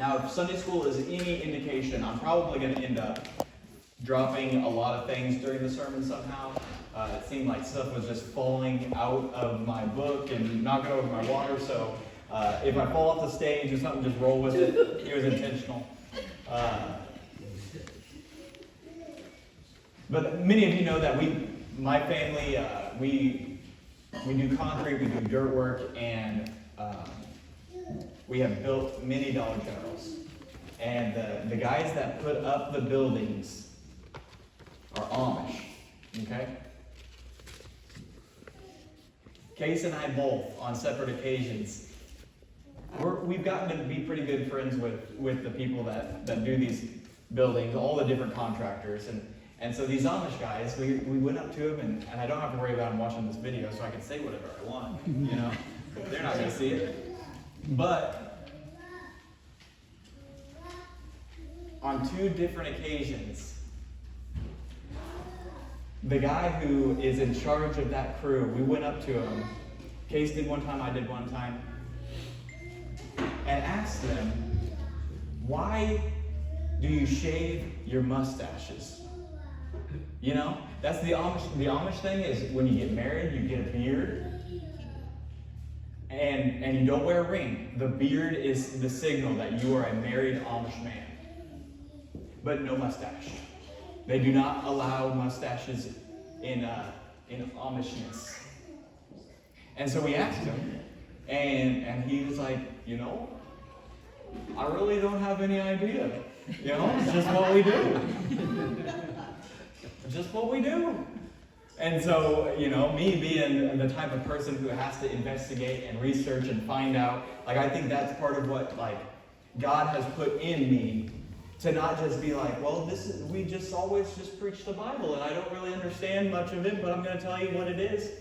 Now, if Sunday school is any indication, I'm probably going to end up dropping a lot of things during the sermon somehow. It seemed like stuff was just falling out of my book and knocking over my water, so if I fall off the stage or something, just roll with it. It was intentional. But many of you know that my family, we do concrete, we do dirt work, and we have built many Dollar Generals. And the guys that put up the buildings are Amish, okay? Case and I both, on separate occasions, we've gotten to be pretty good friends with the people that do these buildings, all the different contractors. And so these Amish guys, we went up to them, and I don't have to worry about them watching this video, so I can say whatever I want, you know? They're not going to see it. But on 2 different occasions, the guy who is in charge of that crew, we went up to him. Case did one time, I did one time, and asked them, why do you shave your mustaches? You know, that's the Amish thing is when you get married, you get a beard, and you don't wear a ring. The beard is the signal that you are a married Amish man, but no mustache. They do not allow mustaches in Amishness. And so we asked him, and he was like, you know, I really don't have any idea. You know, it's just what we do. Just what we do. And so, you know, me being the type of person who has to investigate and research and find out, like, I think that's part of what, like, God has put in me, to not just be like, well, we just always just preach the Bible, and I don't really understand much of it, but I'm going to tell you what it is.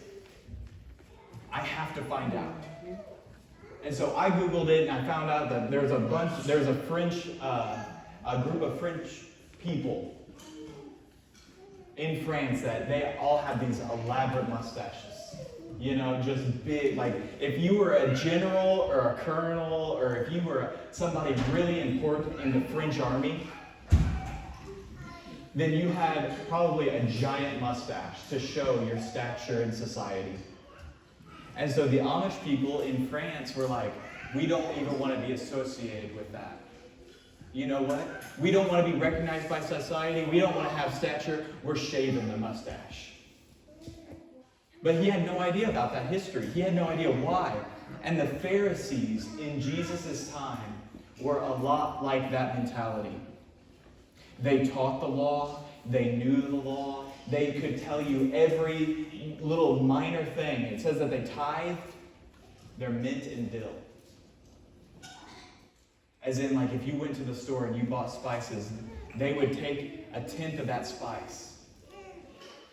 I have to find out. And so I Googled it, and I found out that there's a French, a group of French people in France that they all have these elaborate mustaches. You know, just big, like if you were a general or a colonel, or if you were somebody really important in the French army, then you had probably a giant mustache to show your stature in society. And so the Amish people in France were like, we don't even want to be associated with that. You know what? We don't want to be recognized by society. We don't want to have stature. We're shaving the mustache. But he had no idea about that history. He had no idea why. And the Pharisees in Jesus' time were a lot like that mentality. They taught the law. They knew the law. They could tell you every little minor thing. It says that they tithed their mint and dill. As in, like, if you went to the store and you bought spices, they would take a tenth of that spice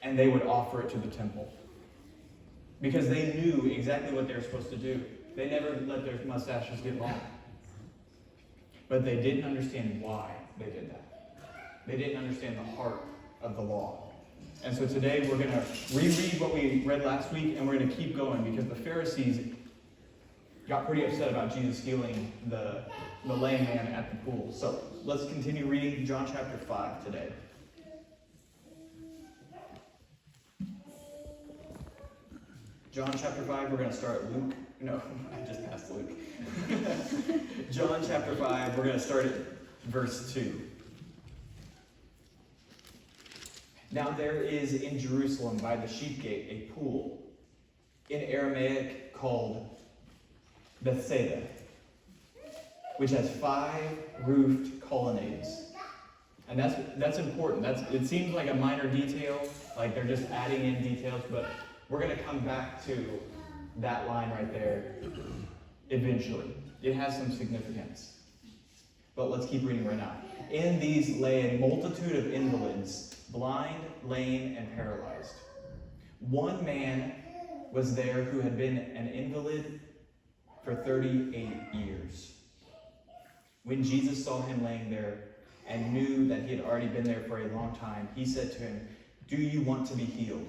and they would offer it to the temple. Because they knew exactly what they were supposed to do. They never let their mustaches get long. But they didn't understand why they did that. They didn't understand the heart of the law. And so today we're going to reread what we read last week, and we're going to keep going, because the Pharisees got pretty upset about Jesus healing the lame man at the pool. So let's continue reading John chapter 5 today. John chapter 5, we're going to start at Luke. No, I just passed Luke. John chapter 5, we're going to start at verse 2. Now there is in Jerusalem by the sheep gate a pool, in Aramaic called Bethsaida, which has 5 roofed colonnades. And that's important. It seems like a minor detail, like they're just adding in details, but we're going to come back to that line right there eventually. It has some significance. But let's keep reading right now. In these lay a multitude of invalids, blind, lame, and paralyzed. One man was there who had been an invalid for 38 years. When Jesus saw him laying there and knew that he had already been there for a long time, he said to him, "Do you want to be healed?"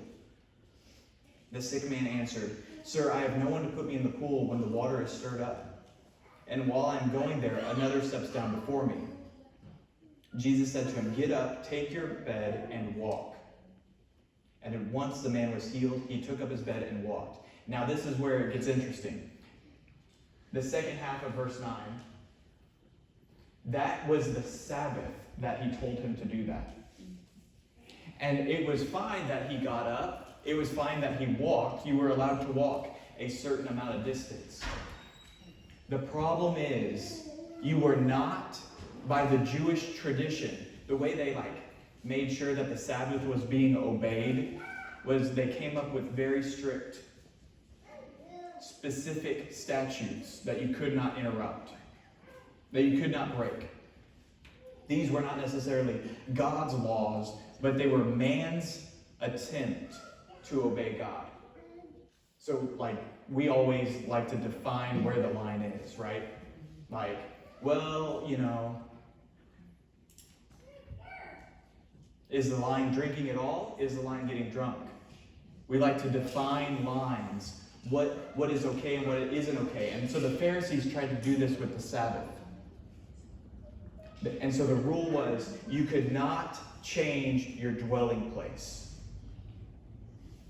The sick man answered, "Sir, I have no one to put me in the pool when the water is stirred up. and while I'm going there, another steps down before me. Jesus said to him, get up, take your bed, and walk. And at once the man was healed. He took up his bed and walked. Now this is where it gets interesting. The second half of verse 9, that was the Sabbath that he told him to do that. And it was fine that he got up. It was fine that he walked. You were allowed to walk a certain amount of distance. The problem is, you were not, by the Jewish tradition, the way they made sure that the Sabbath was being obeyed, was they came up with very strict, specific statutes that you could not interrupt, that you could not break. These were not necessarily God's laws, but they were man's attempt to obey God. So, we always like to define where the line is, right? Is the line drinking at all? Is the line getting drunk? We like to define lines, what is okay and what isn't okay. And so the Pharisees tried to do this with the Sabbath. And so the rule was, you could not change your dwelling place.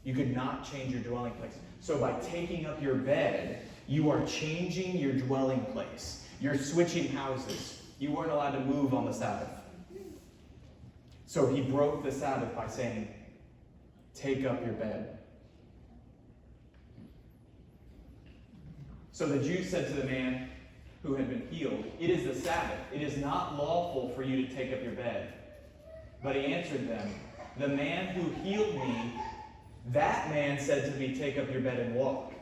You could not change your dwelling place. So by taking up your bed, you are changing your dwelling place. You're switching houses. You weren't allowed to move on the Sabbath. So he broke the Sabbath by saying, take up your bed. So the Jews said to the man who had been healed, it is the Sabbath. It is not lawful for you to take up your bed. But he answered them, the man who healed me, that man said to me, take up your bed and walk.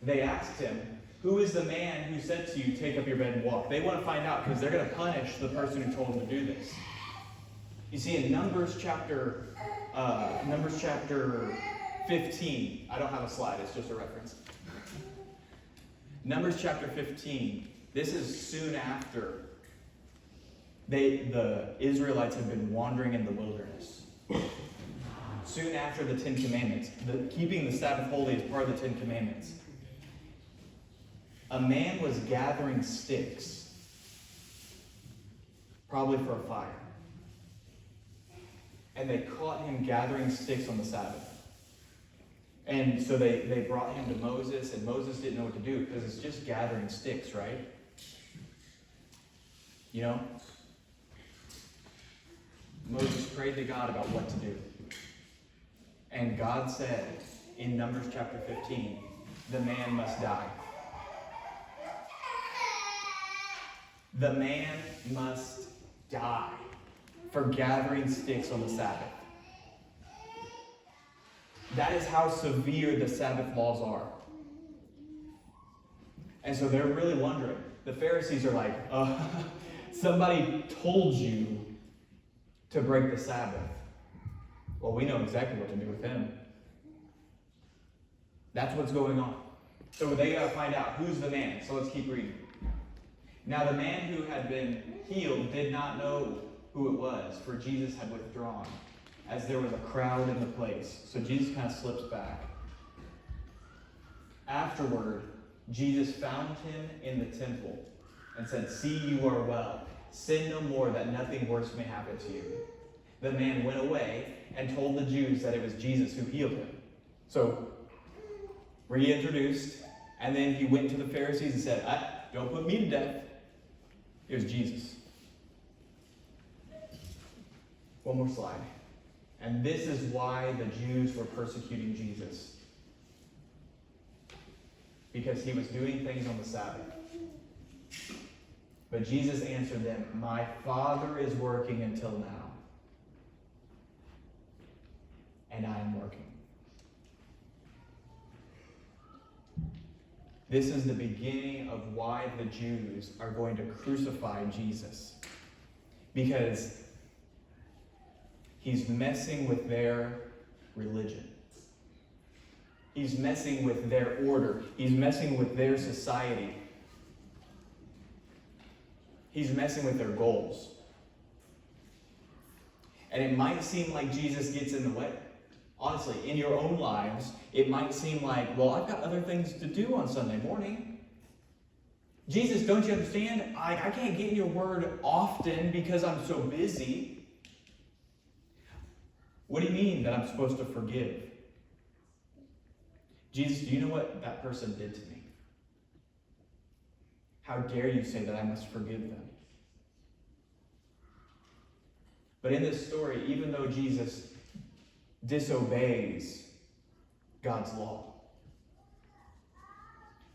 They asked him, who is the man who said to you, take up your bed and walk? They want to find out because they're going to punish the person who told them to do this. You see, in Numbers chapter 15, I don't have a slide, it's just a reference. Numbers chapter 15, this is soon after the Israelites have been wandering in the wilderness. Soon after the Ten Commandments, keeping the Sabbath holy is part of the Ten Commandments. A man was gathering sticks, probably for a fire. And they caught him gathering sticks on the Sabbath. And so they brought him to Moses, and Moses didn't know what to do because it's just gathering sticks, right? You know? Moses prayed to God about what to do. And God said in Numbers chapter 15, the man must die. The man must die for gathering sticks on the Sabbath. That is how severe the Sabbath laws are. And so they're really wondering. The Pharisees are like, somebody told you to break the Sabbath. Well, we know exactly what to do with him. That's what's going on. So they got to find out who's the man. So let's keep reading. Now the man who had been healed did not know who it was, for Jesus had withdrawn, as there was a crowd in the place. So Jesus kind of slips back. Afterward, Jesus found him in the temple and said, see, you are well. Sin no more, that nothing worse may happen to you. The man went away and told the Jews that it was Jesus who healed him. So, reintroduced, and then he went to the Pharisees and said, don't put me to death. It was Jesus. One more slide. And this is why the Jews were persecuting Jesus. Because he was doing things on the Sabbath. But Jesus answered them, my Father is working until now. And I am working. This is the beginning of why the Jews are going to crucify Jesus. Because he's messing with their religion. He's messing with their order. He's messing with their society. He's messing with their goals. And it might seem like Jesus gets in the way. Honestly, in your own lives, it might seem like, well, I've got other things to do on Sunday morning. Jesus, don't you understand? I can't get in your word often because I'm so busy. What do you mean that I'm supposed to forgive? Jesus, do you know what that person did to me? How dare you say that I must forgive them? But in this story, even though Jesus disobeys God's law,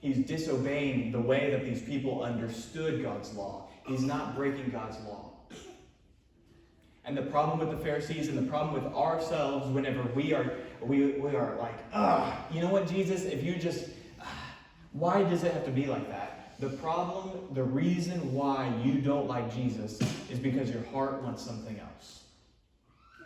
he's disobeying the way that these people understood God's law. He's not breaking God's law. And the problem with the Pharisees and the problem with ourselves whenever we are like, you know what, Jesus, if you just, why does it have to be like that? The problem, the reason why you don't like Jesus is because your heart wants something else.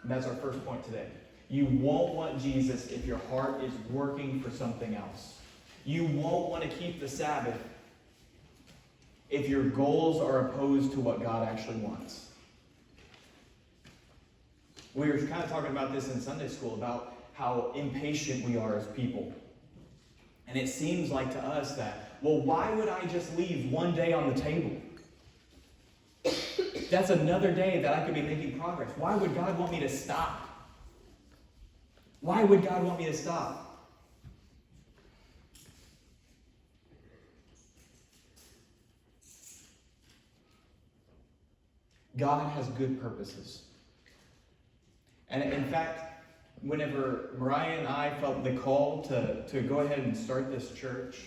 And that's our first point today. You won't want Jesus if your heart is working for something else. You won't want to keep the Sabbath if your goals are opposed to what God actually wants. We were kind of talking about this in Sunday school, about how impatient we are as people. And it seems like to us that, well, why would I just leave one day on the table? That's another day that I could be making progress. Why would God want me to stop? Why would God want me to stop? God has good purposes. And in fact, whenever Mariah and I felt the call to go ahead and start this church,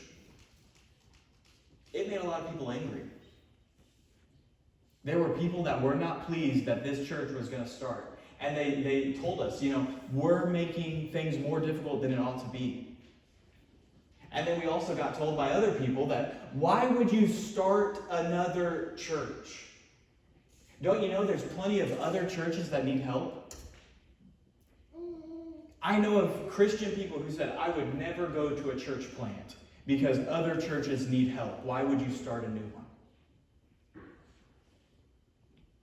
it made a lot of people angry. There were people that were not pleased that this church was going to start. And they told us, we're making things more difficult than it ought to be. And then we also got told by other people that, why would you start another church? Don't you know there's plenty of other churches that need help? I know of Christian people who said, I would never go to a church plant because other churches need help. Why would you start a new one?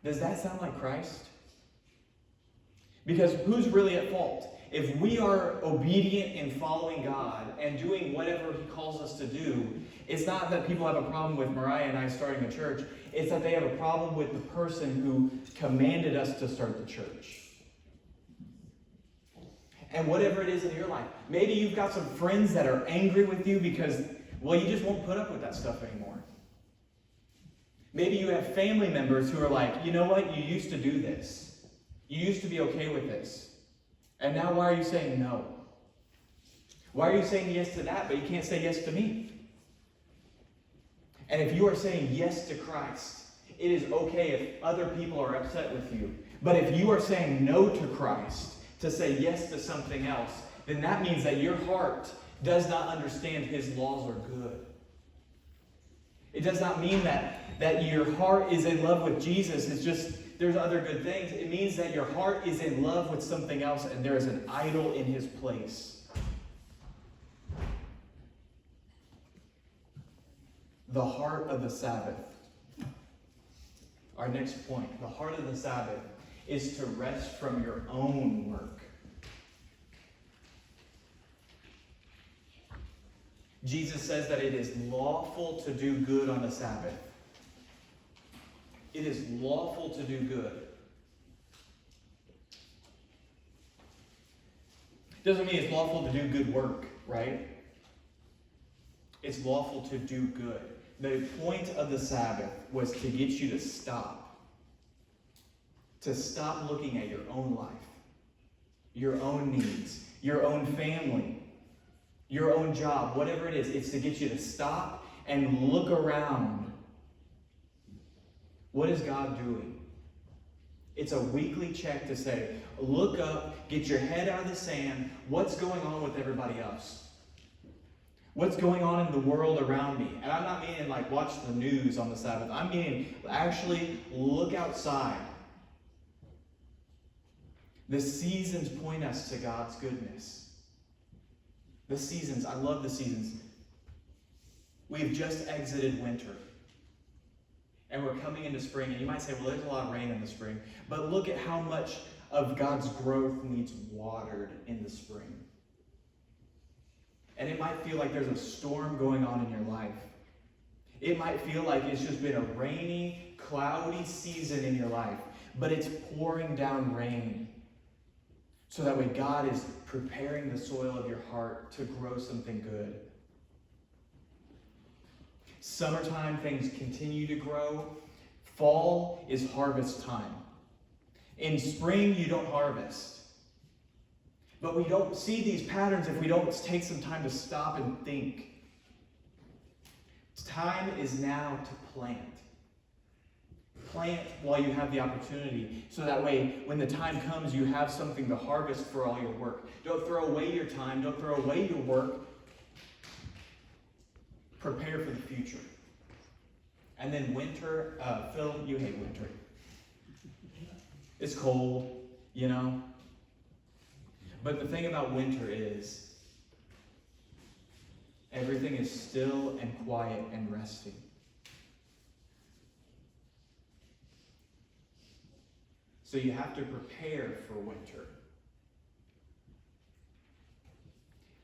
Does that sound like Christ? Because who's really at fault? If we are obedient in following God and doing whatever He calls us to do, it's not that people have a problem with Mariah and I starting a church. It's that they have a problem with the person who commanded us to start the church. And whatever it is in your life, maybe you've got some friends that are angry with you because, well, you just won't put up with that stuff anymore. Maybe you have family members who are like, you know what, you used to do this. You used to be okay with this. And now why are you saying no? Why are you saying yes to that, but you can't say yes to me? And if you are saying yes to Christ, it is okay if other people are upset with you. But if you are saying no to Christ, to say yes to something else, then that means that your heart does not understand His laws are good. It does not mean that your heart is in love with Jesus. It's just there's other good things. It means that your heart is in love with something else and there is an idol in His place. The heart of the Sabbath. Our next point. The heart of the Sabbath is to rest from your own work. Jesus says that it is lawful to do good on the Sabbath. It is lawful to do good. Doesn't mean it's lawful to do good work, right? It's lawful to do good. The point of the Sabbath was to get you to stop. To stop looking at your own life, your own needs, your own family, your own job, whatever it is. It's to get you to stop and look around. What is God doing? It's a weekly check to say, look up, get your head out of the sand. What's going on with everybody else? What's going on in the world around me? And I'm not meaning like watch the news on the Sabbath. I'm meaning actually look outside. The seasons point us to God's goodness. The seasons, I love the seasons. We've just exited winter. And we're coming into spring. And you might say, well, there's a lot of rain in the spring. But look at how much of God's growth needs watered in the spring. And it might feel like there's a storm going on in your life. It might feel like it's just been a rainy, cloudy season in your life, but it's pouring down rain. So that way God is preparing the soil of your heart to grow something good. Summertime, things continue to grow. Fall is harvest time. In spring, you don't harvest. But we don't see these patterns if we don't take some time to stop and think. Time is now to plant. Plant while you have the opportunity, so that way when the time comes, you have something to harvest for all your work. Don't throw away your time. Don't throw away your work. Prepare for the future. And then winter, Phil, you hate winter. It's cold, you know. But the thing about winter is everything is still and quiet and resting. So you have to prepare for winter.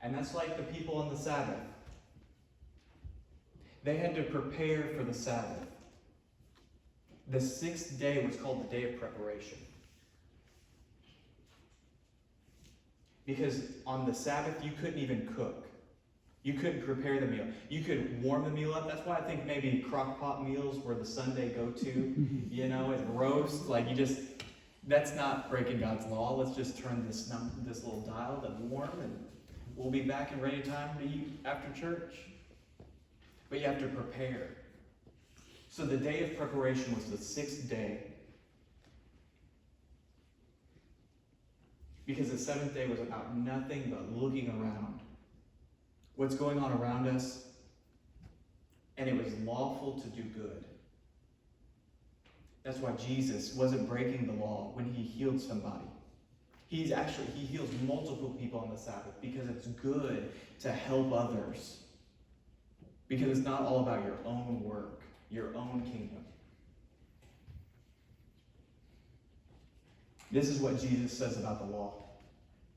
And that's like the people on the Sabbath. They had to prepare for the Sabbath. The 6th day was called the day of preparation. Because on the Sabbath, you couldn't even cook. You couldn't prepare the meal. You could warm the meal up. That's why I think maybe crock pot meals were the Sunday go-to, you know, and roast. Like that's not breaking God's law. Let's just turn this little dial to warm, and we'll be back in ready time to eat after church. But you have to prepare. So the day of preparation was the 6th day. Because the 7th day was about nothing but looking around. What's going on around us? And it was lawful to do good. That's why Jesus wasn't breaking the law when he healed somebody. He heals multiple people on the Sabbath because it's good to help others. Because it's not all about your own work, your own kingdom. This is what Jesus says about the law.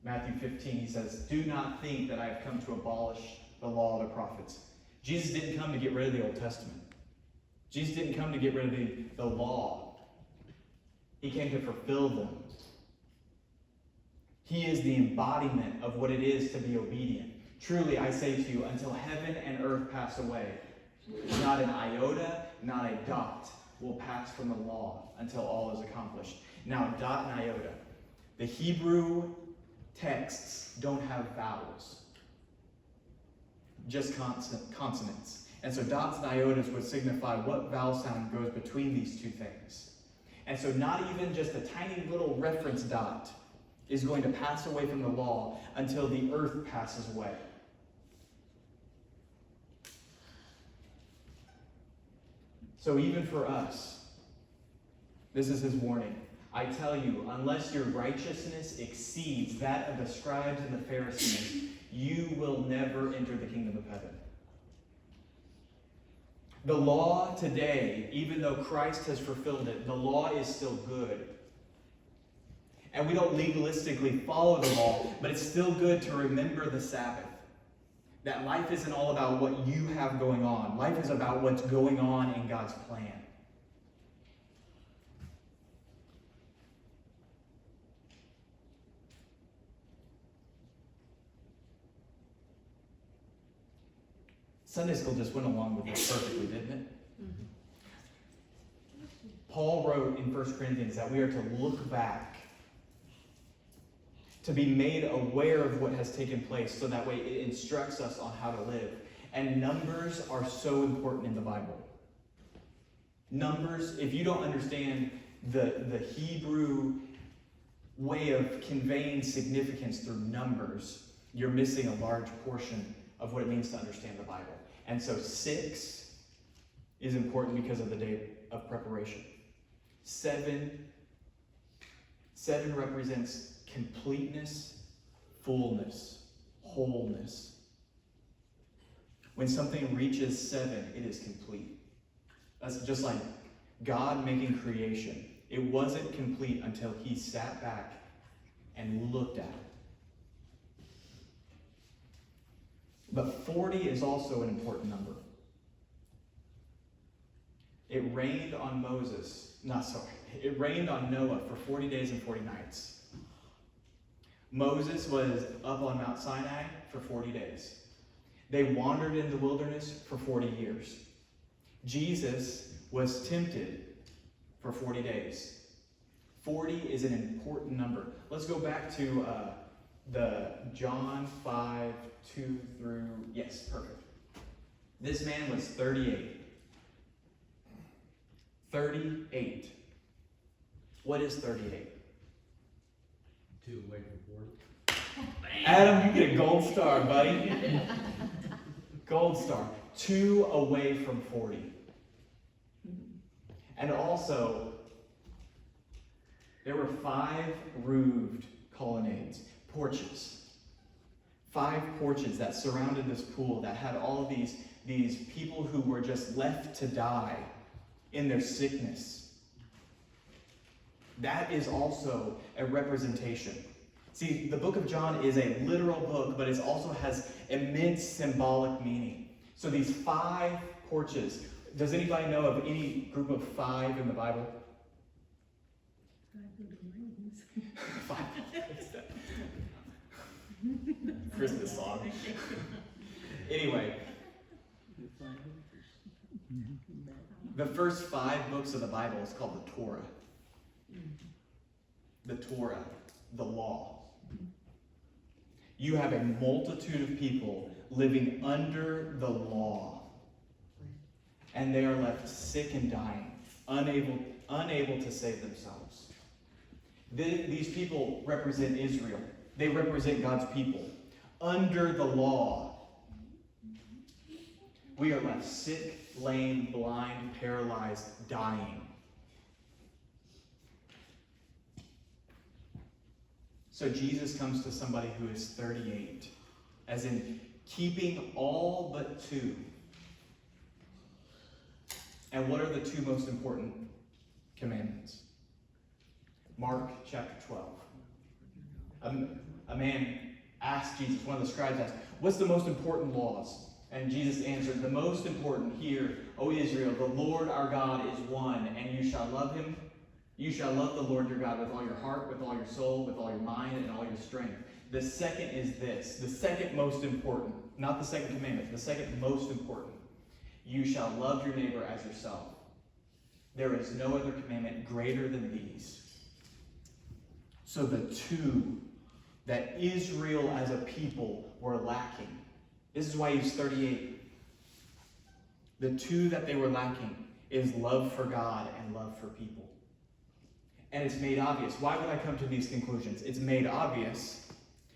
Matthew 15, he says, "Do not think that I have come to abolish the law of the prophets." Jesus didn't come to get rid of the Old Testament. Jesus didn't come to get rid of the law. He came to fulfill them. He is the embodiment of what it is to be obedient. Truly, I say to you, until heaven and earth pass away, not an iota, not a dot will pass from the law until all is accomplished. Now, dot and iota. The Hebrew texts don't have vowels, just consonants. And so dots and iotas would signify what vowel sound goes between these two things. And so not even just a tiny little reference dot is going to pass away from the law until the earth passes away. So even for us, this is his warning. I tell you, unless your righteousness exceeds that of the scribes and the Pharisees, you will never enter the kingdom of heaven. The law today, even though Christ has fulfilled it, the law is still good. And we don't legalistically follow the law, but it's still good to remember the Sabbath. That life isn't all about what you have going on. Life is about what's going on in God's plan. Sunday school just went along with this perfectly, didn't it? Mm-hmm. Paul wrote in 1 Corinthians that we are to look back, to be made aware of what has taken place, so that way it instructs us on how to live. And numbers are so important in the Bible. Numbers, if you don't understand the Hebrew way of conveying significance through numbers, you're missing a large portion of what it means to understand the Bible. And so 6 is important because of the day of preparation. 7 represents completeness, fullness, wholeness. When something reaches 7, it is complete. That's just like God making creation. It wasn't complete until he sat back and looked at it. But 40 is also an important number. It rained on It rained on Noah for 40 days and 40 nights. Moses was up on Mount Sinai for 40 days. They wandered in the wilderness for 40 years. Jesus was tempted for 40 days. 40 is an important number. Let's go back to the John 5, 2 through, yes, perfect. This man was 38. 38. What is 38? 2 away from 40. Adam, you get a gold star, buddy. Gold star. 2 away from 40. And also, there were 5 roofed colonnades, porches. 5 porches that surrounded this pool that had all of these people who were just left to die in their sickness. That is also a representation. See, the book of John is a literal book, but it also has immense symbolic meaning. So these 5 porches, does anybody know of any group of 5 in the Bible? 5. Christmas song. Anyway, the first 5 books of the Bible is called the Torah. The Torah, the law. You have a multitude of people living under the law, and they are left sick and dying, unable to save themselves. These people represent Israel. They represent God's people. Under the law, we are left sick, lame, blind, paralyzed, dying. So Jesus comes to somebody who is 38, as in keeping all but 2. And what are the 2 most important commandments? Mark chapter 12. A man asked Jesus, one of the scribes asked, what's the most important laws? And Jesus answered, the most important, hear, O Israel, the Lord our God is one, and you shall love him. You shall love the Lord your God with all your heart, with all your soul, with all your mind, and all your strength. The second is this, the second most important, not the second commandment, the second most important. You shall love your neighbor as yourself. There is no other commandment greater than these. So the 2 that Israel as a people were lacking. This is why he's 38. The 2 that they were lacking is love for God and love for people. And it's made obvious. Why would I come to these conclusions? It's made obvious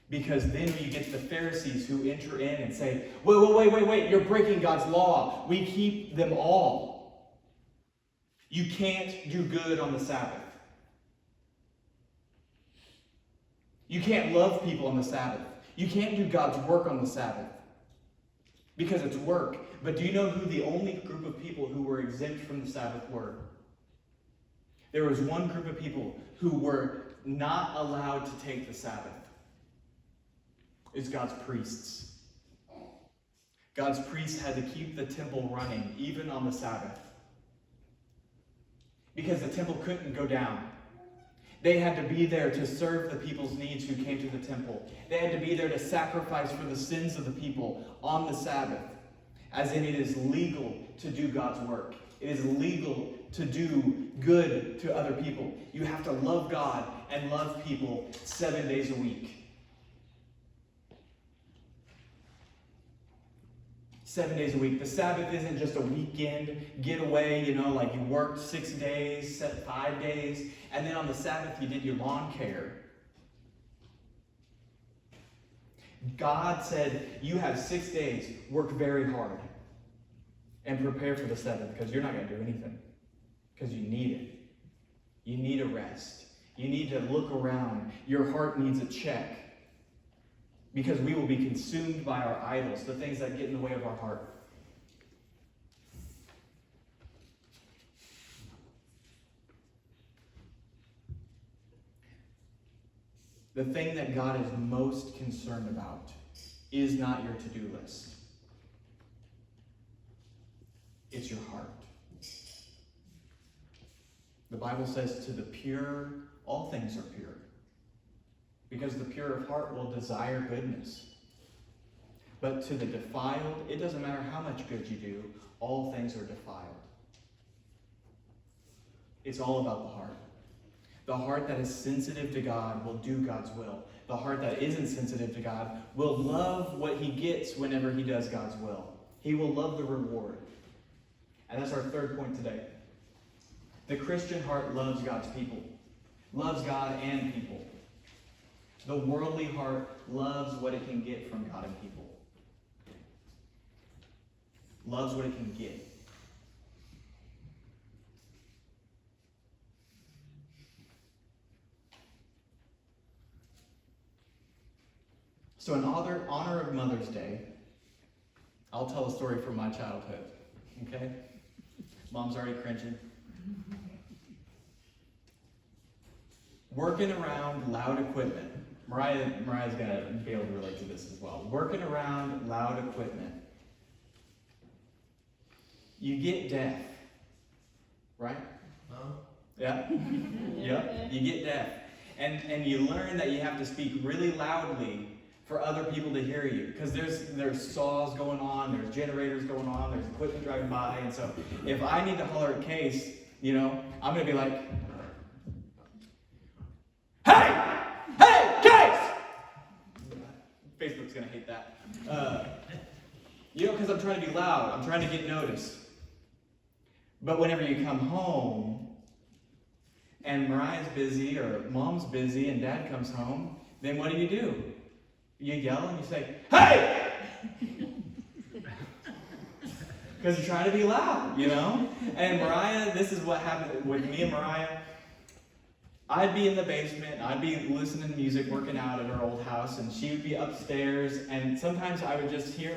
because then you get the Pharisees who enter in and say, wait, you're breaking God's law. We keep them all. You can't do good on the Sabbath. You can't love people on the Sabbath. You can't do God's work on the Sabbath because it's work. But do you know who the only group of people who were exempt from the Sabbath were? There was one group of people who were not allowed to take the Sabbath. It's God's priests. God's priests had to keep the temple running even on the Sabbath because the temple couldn't go down. They had to be there to serve the people's needs who came to the temple. They had to be there to sacrifice for the sins of the people on the Sabbath, as in it is legal to do God's work. It is legal to do good to other people. You have to love God and love people 7 days a week. 7 days a week. The Sabbath isn't just a weekend getaway, like you worked 6 days, 5 days, and then on the Sabbath you did your lawn care. God said, you have 6 days, work very hard, and prepare for the 7th, because you're not going to do anything, because you need it. You need a rest. You need to look around. Your heart needs a check. Because we will be consumed by our idols, the things that get in the way of our heart. The thing that God is most concerned about is not your to-do list. It's your heart. The Bible says to the pure, all things are pure. Because the pure of heart will desire goodness. But to the defiled, it doesn't matter how much good you do, all things are defiled. It's all about the heart. The heart that is sensitive to God will do God's will. The heart that isn't sensitive to God will love what he gets whenever he does God's will. He will love the reward. And that's our third point today. The Christian heart loves God's people. Loves God and people. The worldly heart loves what it can get from God and people. Loves what it can get. So in honor of Mother's Day, I'll tell a story from my childhood. Okay? Mom's already cringing. Working around loud equipment. Mariah's going to be able to relate to this as well. Working around loud equipment. You get deaf. Right? Huh? Yeah? Yeah. You get deaf. And you learn that you have to speak really loudly for other people to hear you. Because there's saws going on, there's generators going on, there's equipment driving by. And so if I need to holler at Case, I'm going to be like, hey! Hey, Case! Facebook's going to hate that. Because I'm trying to be loud. I'm trying to get noticed. But whenever you come home, and Mariah's busy, or Mom's busy, and Dad comes home, then what do? You yell and you say, hey! Because you're trying to be loud, And Mariah, this is what happened with me and Mariah. I'd be in the basement, I'd be listening to music, working out at our old house, and she would be upstairs, and sometimes I would just hear,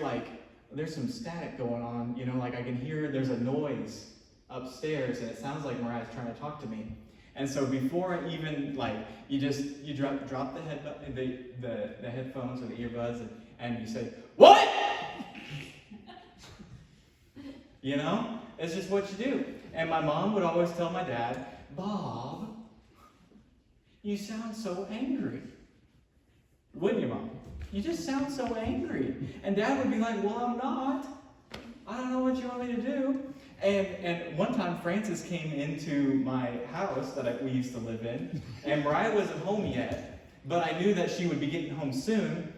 there's some static going on, I can hear there's a noise upstairs, and it sounds like Mariah's trying to talk to me. And so before I even, you drop the headphones or the earbuds, and you say, what? It's just what you do. And my mom would always tell my dad, Bob, you sound so angry. Wouldn't you, Mom? You just sound so angry. And Dad would be like, well, I'm not. I don't know what you want me to do. And one time Frances came into my house that we used to live in, and Mariah wasn't home yet, but I knew that she would be getting home soon.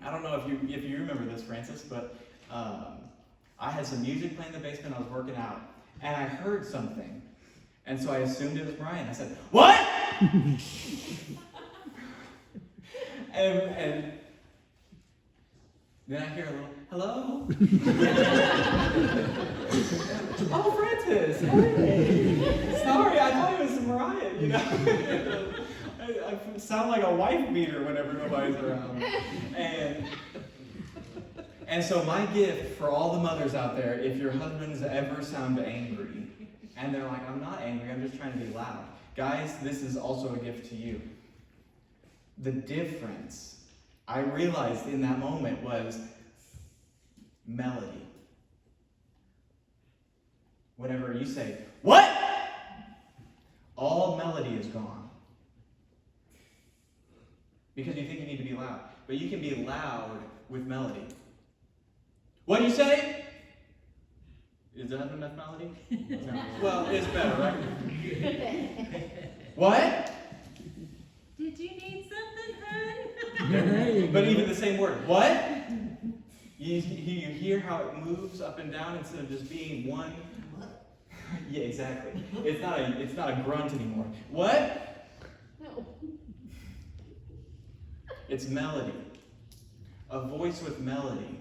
I don't know if you remember this, Frances, but I had some music playing in the basement. I was working out, and I heard something. And so I assumed it was Brian. I said, what? and then I hear a little, hello? Oh, Francis, hey. Sorry, I thought it was Mariah, I sound like a wife beater whenever nobody's around. And so my gift for all the mothers out there, if your husbands ever sound angry, and they're like, I'm not angry, I'm just trying to be loud. Guys, this is also a gift to you. The difference I realized in that moment was melody. Whenever you say, what? All melody is gone. Because you think you need to be loud. But you can be loud with melody. What do you say? Is that enough melody? No. Well, it's better, right? What? Did you need something, hun? But even the same word. What? You hear how it moves up and down instead of just being one. Yeah, exactly. It's not a grunt anymore. What? No. It's melody. A voice with melody.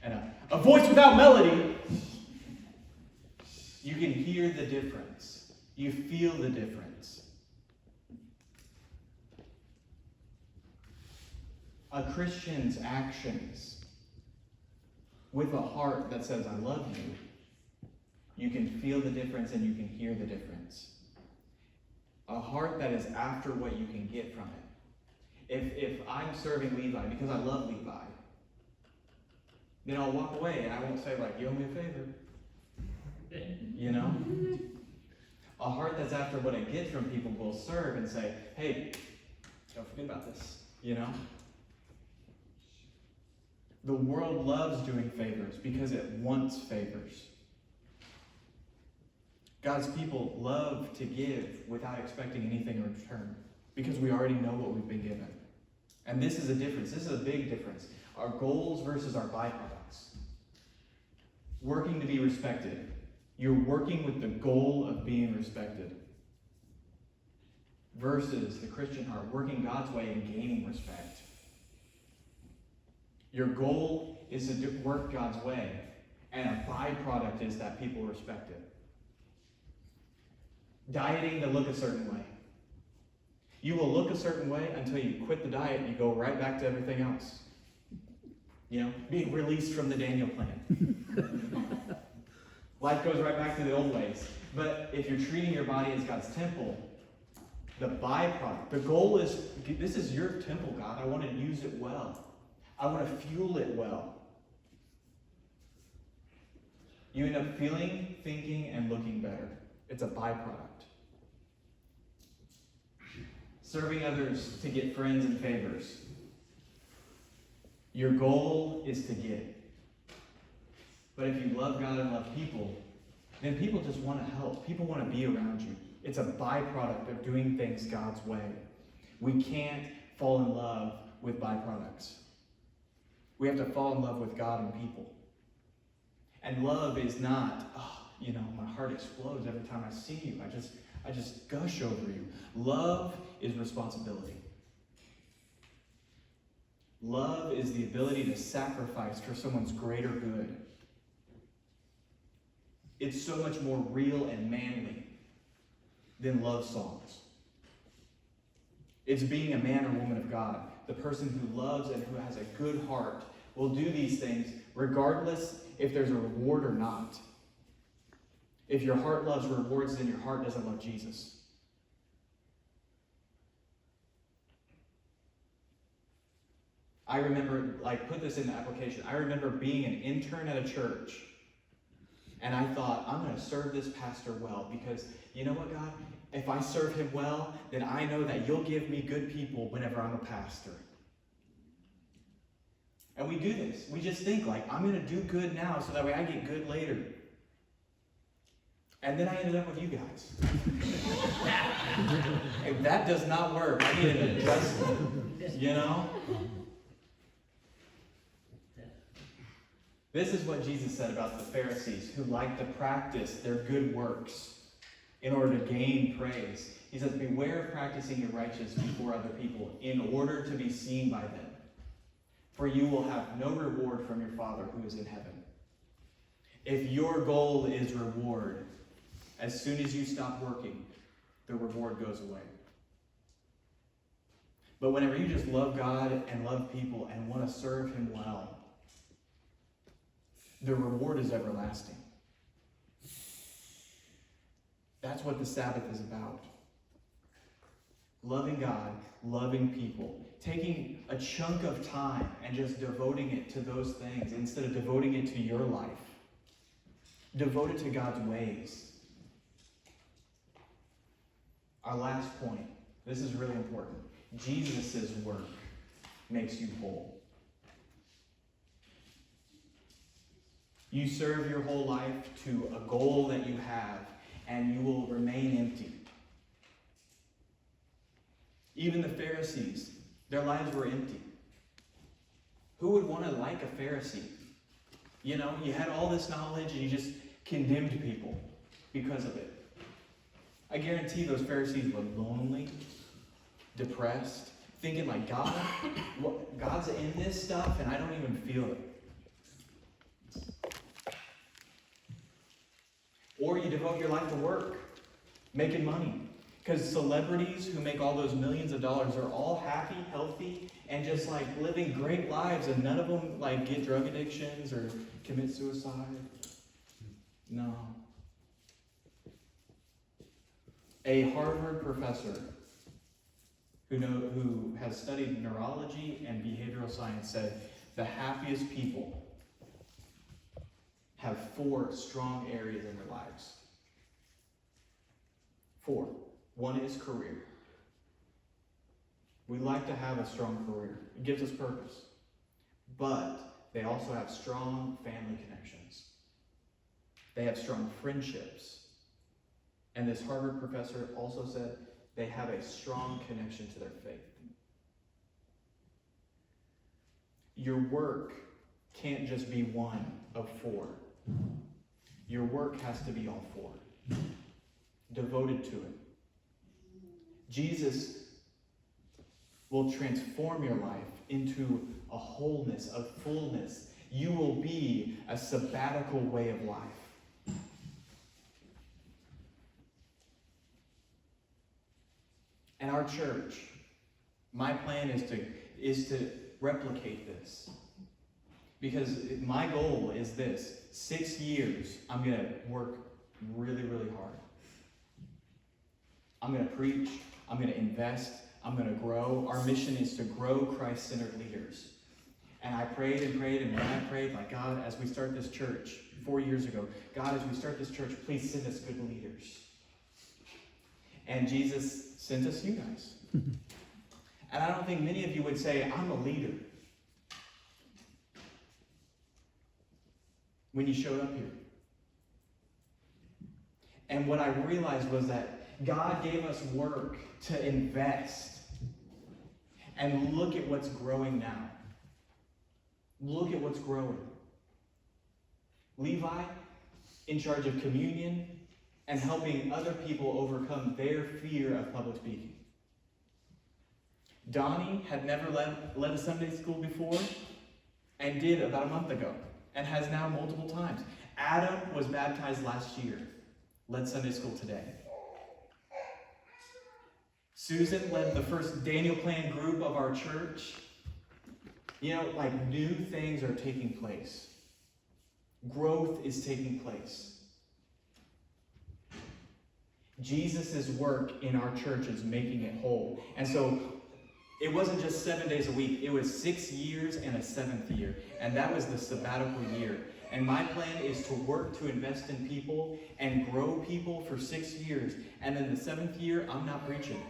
And a voice without melody. You can hear the difference. You feel the difference. A Christian's actions with a heart that says, I love you, you can feel the difference and you can hear the difference. A heart that is after what you can get from it. If I'm serving Levi because I love Levi, then I'll walk away and I won't say, you owe me a favor. A heart that's after what it gets from people will serve and say, hey, don't forget about this, you know? The world loves doing favors because it wants favors. God's people love to give without expecting anything in return because we already know what we've been given. And this is a difference. This is a big difference. Our goals versus our byproducts. Working to be respected. You're working with the goal of being respected. Versus the Christian heart, working God's way and gaining respect. Your goal is to work God's way, and a byproduct is that people respect it. Dieting to look a certain way. You will look a certain way until you quit the diet and you go right back to everything else. You know, being released from the Daniel plan. Life goes right back to the old ways. But if you're treating your body as God's temple, the byproduct, the goal is, this is your temple, God. I want to use it well. I want to fuel it well. You end up feeling, thinking, and looking better. It's a byproduct. Serving others to get friends and favors. Your goal is to get. But if you love God and love people, then people just want to help. People want to be around you. It's a byproduct of doing things God's way. We can't fall in love with byproducts. We have to fall in love with God and people. And love is not, my heart explodes every time I see you. I just gush over you. Love is responsibility. Love is the ability to sacrifice for someone's greater good. It's so much more real and manly than love songs. It's being a man or woman of God. The person who loves and who has a good heart will do these things regardless if there's a reward or not. If your heart loves rewards, then your heart doesn't love Jesus. I remember, put this into application. I remember being an intern at a church, and I thought, I'm going to serve this pastor well, because you know what, God? If I serve him well, then I know that you'll give me good people whenever I'm a pastor. And we do this. We just think, I'm going to do good now so that way I get good later. And then I ended up with you guys. And that does not work. I need an adjustment, you know? This is what Jesus said about the Pharisees who like to practice their good works in order to gain praise. He says, beware of practicing your righteousness before other people in order to be seen by them. For you will have no reward from your Father who is in heaven. If your goal is reward, as soon as you stop working, the reward goes away. But whenever you just love God and love people and want to serve him well, the reward is everlasting. That's what the Sabbath is about. Loving God, loving people, taking a chunk of time and just devoting it to those things instead of devoting it to your life. Devote it to God's ways. Our last point, this is really important. Jesus' work makes you whole. You serve your whole life to a goal that you have, and you will remain empty. Even the Pharisees, their lives were empty. Who would want to like a Pharisee? You know, you had all this knowledge and you just condemned people because of it. I guarantee those Pharisees were lonely, depressed, thinking God's in this stuff and I don't even feel it. Or you devote your life to work, making money. Because celebrities who make all those millions of dollars are all happy, healthy, and just living great lives, and none of them get drug addictions or commit suicide. No. A Harvard professor who has studied neurology and behavioral science said the happiest people have 4 strong areas in their lives. 4. One is career. We like to have a strong career. It gives us purpose. But they also have strong family connections. They have strong friendships. And this Harvard professor also said they have a strong connection to their faith. Your work can't just be one of 4. Your work has to be all 4. Devoted to it. Jesus will transform your life into a wholeness, a fullness. You will be a sabbatical way of life. And our church, my plan is to replicate this. Because my goal is this: 6 years, I'm going to work really, really hard. I'm going to preach. I'm going to invest. I'm going to grow. Our mission is to grow Christ-centered leaders. And I prayed and prayed, and when I prayed, like, God, as we start this church 4 years ago, God, as we start this church, please send us good leaders. And Jesus sent us you guys. And I don't think many of you would say, I'm a leader, when you showed up here. And what I realized was that God gave us work to invest. And look at what's growing now. Look at what's growing. Levi, in charge of communion and helping other people overcome their fear of public speaking. Donnie had never led a Sunday school before and did about a month ago and has now multiple times. Adam was baptized last year, led Sunday school today. Susan led the first Daniel Plan group of our church. You know, like, new things are taking place. Growth is taking place. Jesus' work in our church is making it whole. And so it wasn't just 7 days a week. It was 6 years and a 7th year. And that was the sabbatical year. And my plan is to work to invest in people and grow people for 6 years. And then the 7th year, I'm not preaching.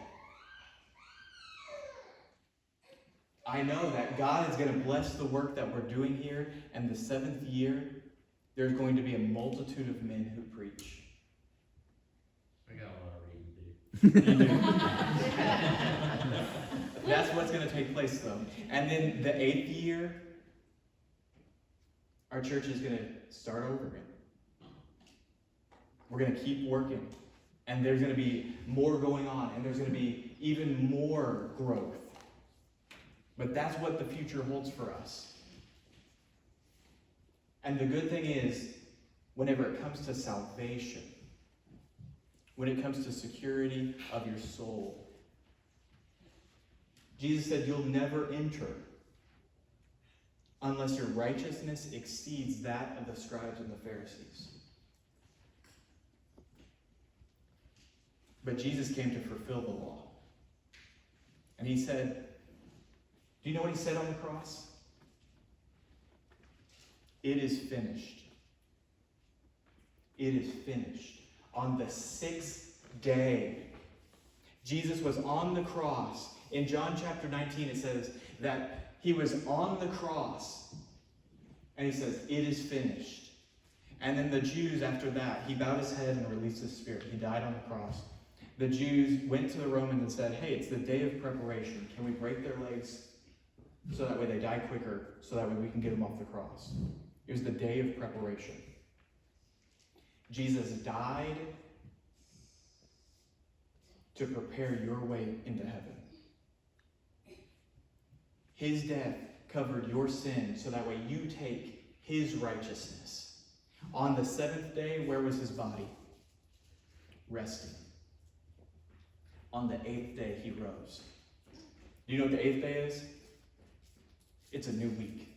I know that God is going to bless the work that we're doing here. And the 7th year, there's going to be a multitude of men who preach. I got a lot of reading to do. You do. That's what's going to take place, though. And then the 8th year, our church is going to start over again. We're going to keep working. And there's going to be more going on. And there's going to be even more growth. But that's what the future holds for us. And the good thing is, whenever it comes to salvation, when it comes to security of your soul, Jesus said you'll never enter unless your righteousness exceeds that of the scribes and the Pharisees. But Jesus came to fulfill the law. And he said, do you know what he said on the cross? It is finished. It is finished. On the 6th day, Jesus was on the cross. In John chapter 19, it says that he was on the cross. And he says, it is finished. And then the Jews, after that, he bowed his head and released his spirit. He died on the cross. The Jews went to the Romans and said, hey, it's the day of preparation. Can we break their legs so that way they die quicker, so that way we can get them off the cross? It was the day of preparation. Jesus died to prepare your way into heaven. His death covered your sin so that way you take his righteousness. On the 7th day, where was his body? Resting. On the 8th day, he rose. Do you know what the 8th day is? It's a new week.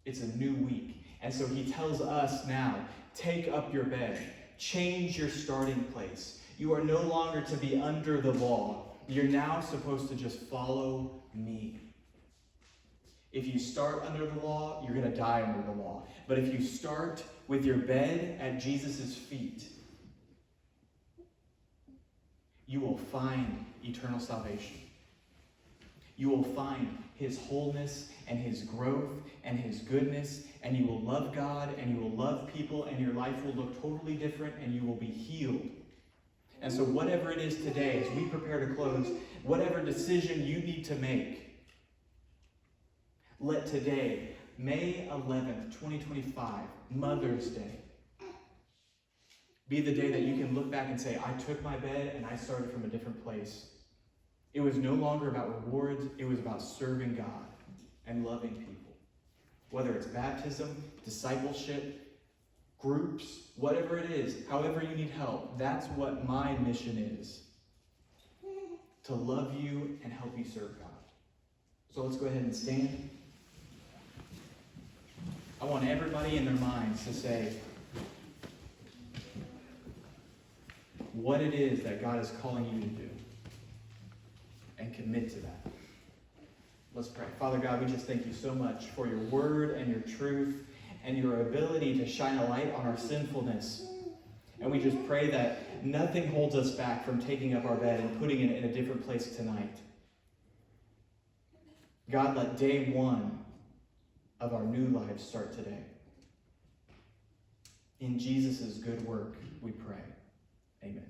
It's a new week. And so he tells us now, take up your bed. Change your starting place. You are no longer to be under the law. You're now supposed to just follow me. If you start under the law, you're going to die under the law. But if you start with your bed at Jesus' feet, you will find eternal salvation. You will find his wholeness and his growth and his goodness, and you will love God and you will love people, and your life will look totally different, and you will be healed. And so whatever it is today, as we prepare to close, whatever decision you need to make, let today, May 11th, 2025, Mother's Day, be the day that you can look back and say, I took my bed and I started from a different place. It was no longer about rewards, it was about serving God and loving people. Whether it's baptism, discipleship, groups, whatever it is, however you need help, that's what my mission is. To love you and help you serve God. So let's go ahead and stand. I want everybody in their minds to say what it is that God is calling you to do, and commit to that. Let's pray. Father God, we just thank you so much for your word and your truth and your ability to shine a light on our sinfulness. And we just pray that nothing holds us back from taking up our bed and putting it in a different place tonight. God, let day one of our new lives start today. In Jesus' good work, we pray. Amen.